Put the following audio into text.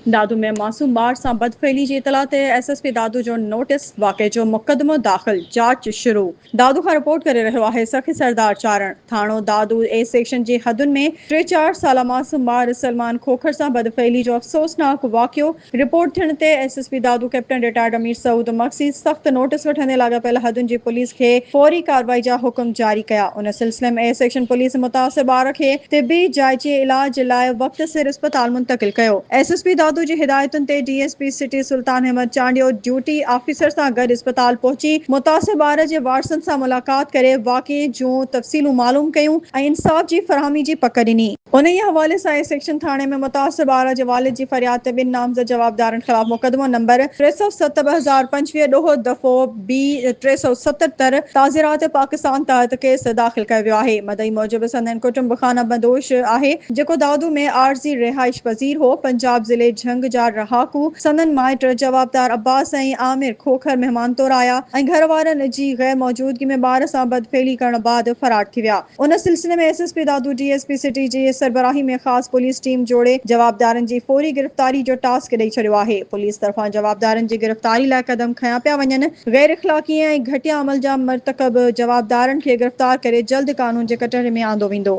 दादू में मासूम ॿार सां बदफ़ैली जी इतला ते एसएसपी दादू जो नोटिस, वाक़े जो मुक़दमो दाख़िल, जांच शुरू। दादू खां रिपोर्ट करे रहियो आहे सखी सरदार चारण। थाणो दादू ए सेक्शन जी हदुनि में 3-4 साल मासूम ॿार सलमान खोखर सां बदफ़ैली जो अफ़सोसनाक वाक़ियो रिपोर्ट थियण ते एसएसपी दादू कैप्टन रिटायर्ड अमीर सऊद मक्सी सख़्त नोटिस वठंदे लाॻापियल हदुनि जी पुलिस खे फौरी कार्रवाई जा हुकुम जारी कया। उन सिलसिले में ए सेक्शन पुलिस मुतासिब ॿार खे तिबी जाइज़े इलाज लाइ वक़्त सिर अस्पताल मुंतक़िल कयो। एसएसपी दादू जी हिदायतुनि ते डीएसपी सिटी सुल्तान अहमद चांडियो ड्यूटी ऑफिसर सां गॾु अस्पताल पहुची मुतासिब ॿार जे वारसनि सां मुलाक़ात करे वाक़िए जूं तफ़सीलूं मालूम कयूं ऐं इंसाफ़ जी फरहमी जी पक ॾिनी। उन ई हवाले सां ए सेक्शन थाणे में मुतासिब ॿार जे वालिद जी फरियाद ते 2 नामज़द जवाबदारनि ख़िलाफ़ मुक़दमो नंबर 307/2025 ॾोहो दफ़ो बी 377 ताज़िरात पाकिस्तान तहत केस दाख़िल कयो वियो आहे। मदई मूजिबि संदन कुटुंब खाना बदोश आहे, जेको दादू में आरज़ी रिहाइश पज़ीर हो। पंजाब ज़िले झंग जा रहाकू संदन माइट जवाबदार अब्बास ऐं आमिर खोखर मेहमान तौर आया ऐं घर वारनि जी गैर मौजूदगी में ॿार सां बदफ़ैली करण बाद फरार थी विया। उन सिलसिले में एसएसपी दादू डीएसपी सिटी जी सरबराही में ख़ासि पुलिस टीम जोड़े जवाबदारनि जी फौरी गिरफ़्तारी जो टास्क ॾेई छॾियो आहे। पुलिस तरफ़ां जवाबदारनि जी गिरफ़्तारी लाइ क़दम खयां पिया वञनि। गैर इख़लाक़ी ऐं घटिया अमल जा मर्तकब जवाबदारनि खे गिरफ़्तार करे जल्द कानून जे कटहरे में आंदो वेंदो।